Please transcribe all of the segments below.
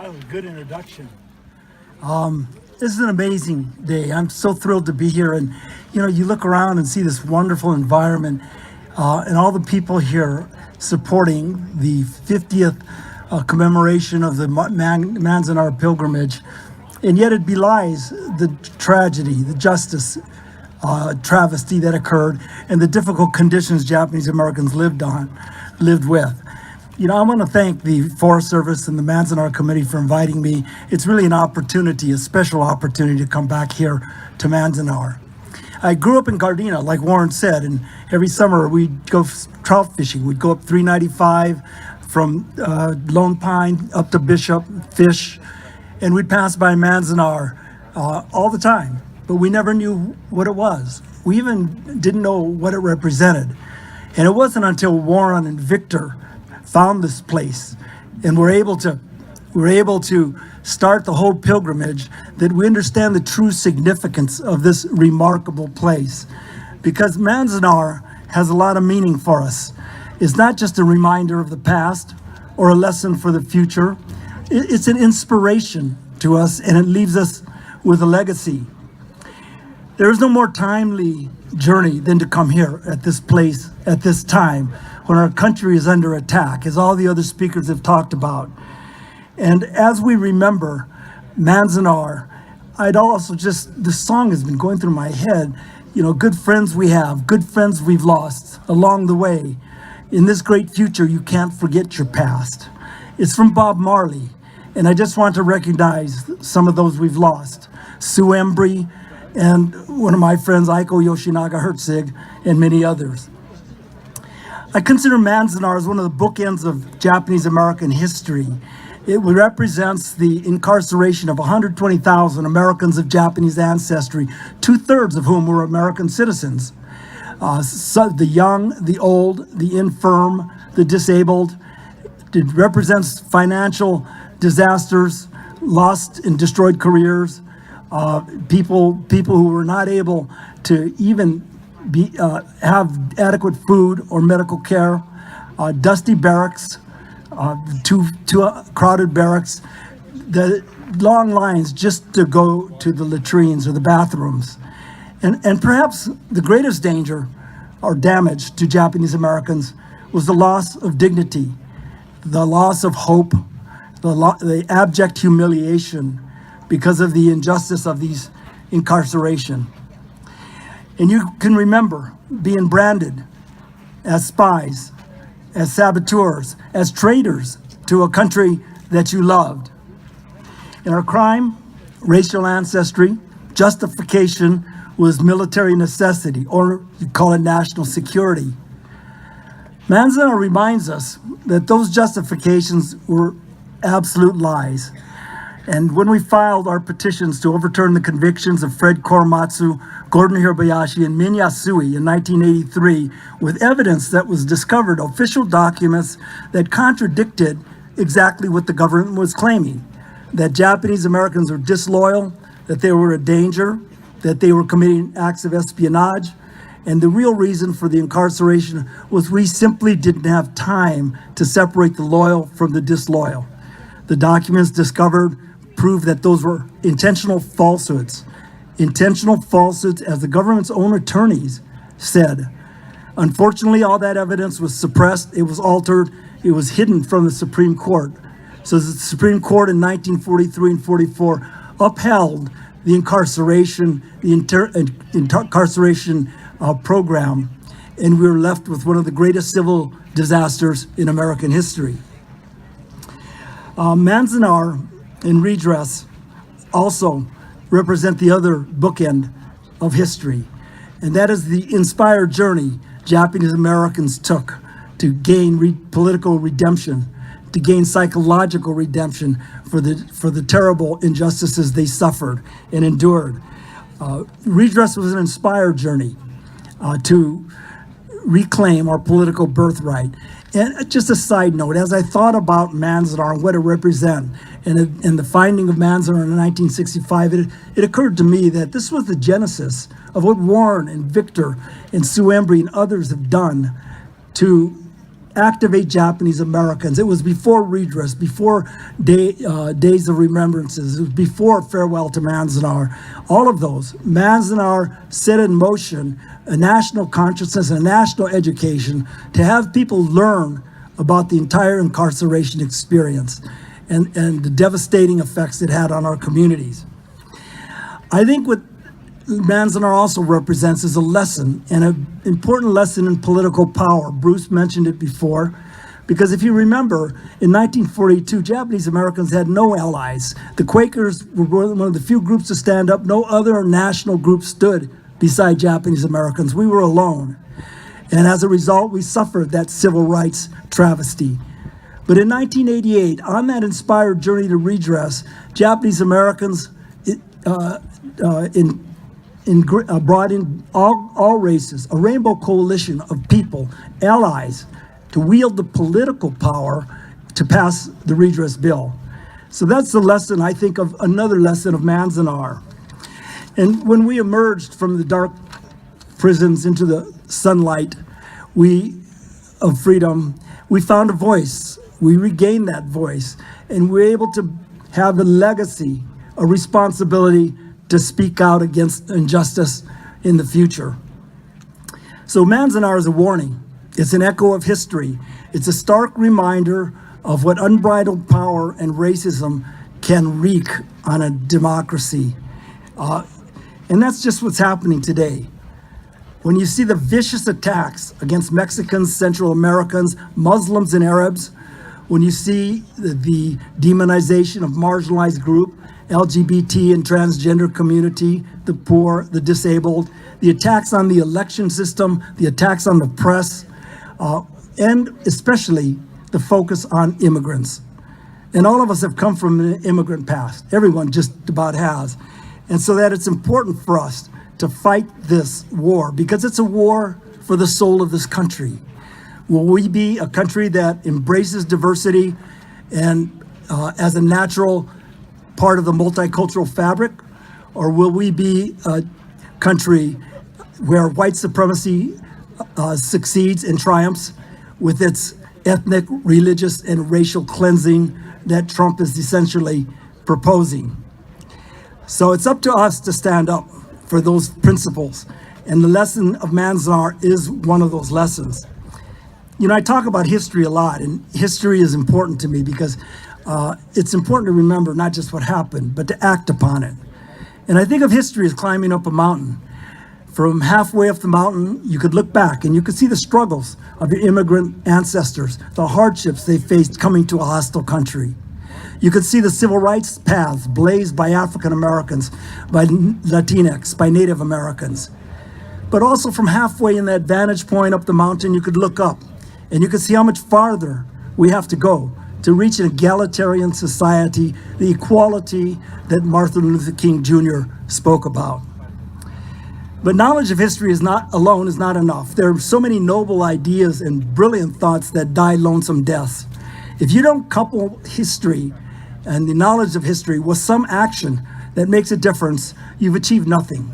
That was a good introduction. This is an amazing day. I'm so thrilled to be here. And, you know, you look around and see this wonderful environment and all the people here supporting the 50th commemoration of the Manzanar Pilgrimage. And yet it belies the tragedy, the justice travesty that occurred and the difficult conditions Japanese Americans lived with. You know, I want to thank the Forest Service and the Manzanar Committee for inviting me. It's really an opportunity, a special opportunity to come back here to Manzanar. I grew up in Gardena, like Warren said, and every summer we'd go trout fishing. We'd go up 395 from Lone Pine up to Bishop, fish, and we'd pass by Manzanar all the time, but we never knew what it was. We even didn't know what it represented. And it wasn't until Warren and Victor found this place and were able to start the whole pilgrimage that we understand the true significance of this remarkable place. Because Manzanar has a lot of meaning for us. It's not just a reminder of the past or a lesson for the future. It's an inspiration to us, and it leaves us with a legacy. There is no more timely journey than to come here at this place at this time when our country is under attack, as all the other speakers have talked about. And as we remember Manzanar, I'd also this song has been going through my head, you know, good friends we have, good friends we've lost along the way. In this great future, you can't forget your past. It's from Bob Marley, and I just want to recognize some of those we've lost. Sue Embry, and one of my friends, Aiko Yoshinaga Herzig, and many others. I consider Manzanar as one of the bookends of Japanese American history. It represents the incarceration of 120,000 Americans of Japanese ancestry, 2/3 of whom were American citizens. So the young, the old, the infirm, the disabled. It represents financial disasters, lost and destroyed careers, people who were not able to even have adequate food or medical care, dusty barracks, too crowded barracks, the long lines just to go to the latrines or the bathrooms. And perhaps the greatest danger or damage to Japanese Americans was the loss of dignity, the loss of hope, the abject humiliation because of the injustice of these incarceration. And you can remember being branded as spies, as saboteurs, as traitors to a country that you loved. In our crime, racial ancestry, justification was military necessity, or you call it national security. Manzanar reminds us that those justifications were absolute lies. And when we filed our petitions to overturn the convictions of Fred Korematsu, Gordon Hirabayashi, and Min Yasui in 1983, with evidence that was discovered, official documents that contradicted exactly what the government was claiming, that Japanese Americans were disloyal, that they were a danger, that they were committing acts of espionage, and the real reason for the incarceration was we simply didn't have time to separate the loyal from the disloyal. The documents discovered prove that those were intentional falsehoods as the government's own attorneys said. Unfortunately, all that evidence was suppressed, it was altered, it was hidden from the Supreme Court. So the Supreme Court in 1943 and 44 upheld the incarceration, program, and we were left with one of the greatest civil disasters in American history. Manzanar and redress also represent the other bookend of history, and that is the inspired journey Japanese Americans took to gain political redemption, to gain psychological redemption for the terrible injustices they suffered and endured. Redress was an inspired journey to reclaim our political birthright. And just a side note, as I thought about Manzanar and what it represents, and the finding of Manzanar in 1965, it occurred to me that this was the genesis of what Warren and Victor and Sue Embry and others have done to activate Japanese Americans. It was before redress, before days of remembrances, it was before farewell to Manzanar. All of those. Manzanar set in motion a national consciousness and a national education to have people learn about the entire incarceration experience and the devastating effects it had on our communities. I think what Manzanar also represents is a lesson, and an important lesson in political power. Bruce mentioned it before, because if you remember, in 1942, Japanese Americans had no allies. The Quakers were one of the few groups to stand up. No other national group stood beside Japanese Americans. We were alone. And as a result, we suffered that civil rights travesty. But in 1988, on that inspired journey to redress, Japanese Americans brought in all races, a rainbow coalition of people, allies, to wield the political power to pass the redress bill. So that's the lesson, I think, of another lesson of Manzanar. And when we emerged from the dark prisons into the sunlight of freedom, we found a voice. We regained that voice, and we're able to have a legacy, a responsibility to speak out against injustice in the future. So Manzanar is a warning. It's an echo of history. It's a stark reminder of what unbridled power and racism can wreak on a democracy. And that's just what's happening today. When you see the vicious attacks against Mexicans, Central Americans, Muslims, and Arabs, when you see the demonization of marginalized group, LGBT and transgender community, the poor, the disabled, the attacks on the election system, the attacks on the press, and especially the focus on immigrants. And all of us have come from an immigrant past. Everyone just about has. And so that it's important for us to fight this war, because it's a war for the soul of this country. Will we be a country that embraces diversity and as a natural part of the multicultural fabric? Or will we be a country where white supremacy succeeds and triumphs with its ethnic, religious, and racial cleansing that Trump is essentially proposing? So it's up to us to stand up for those principles. And the lesson of Manzanar is one of those lessons. You know, I talk about history a lot, and history is important to me because it's important to remember not just what happened, but to act upon it. And I think of history as climbing up a mountain. From halfway up the mountain, you could look back and you could see the struggles of your immigrant ancestors, the hardships they faced coming to a hostile country. You could see the civil rights paths blazed by African Americans, by Latinx, by Native Americans. But also from halfway in that vantage point up the mountain, you could look up and you could see how much farther we have to go to reach an egalitarian society, the equality that Martin Luther King Jr. spoke about. But knowledge of history is not enough. There are so many noble ideas and brilliant thoughts that die lonesome deaths. If you don't couple history and the knowledge of history with some action that makes a difference, you've achieved nothing.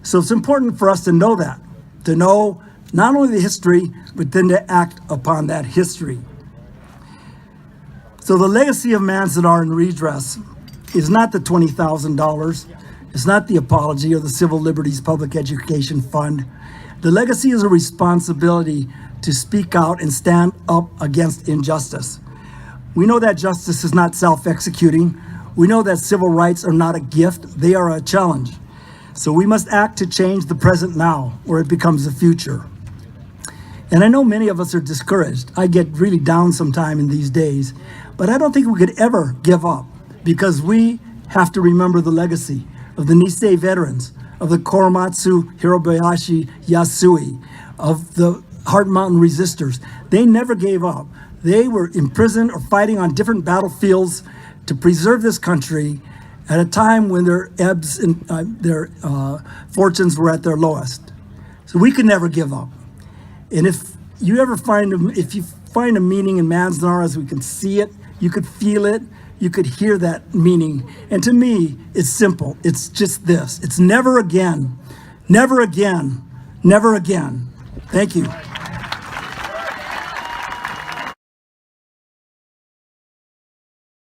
So it's important for us to know that, to know not only the history, but then to act upon that history. So the legacy of Manzanar and redress is not the $20,000. It's not the apology or the Civil Liberties Public Education Fund. The legacy is a responsibility to speak out and stand up against injustice. We know that justice is not self-executing. We know that civil rights are not a gift, they are a challenge. So we must act to change the present now, or it becomes the future. And I know many of us are discouraged. I get really down sometime in these days, but I don't think we could ever give up, because we have to remember the legacy of the Nisei veterans, of the Korematsu, Hirobayashi, Yasui, of the Heart Mountain resistors. They never gave up. They were imprisoned or fighting on different battlefields to preserve this country at a time when their ebbs and their fortunes were at their lowest. So we could never give up. And if you find a meaning in Manzanar as we can see it, you could feel it, you could hear that meaning. And to me, it's simple. It's just this. It's never again, never again, never again. Thank you.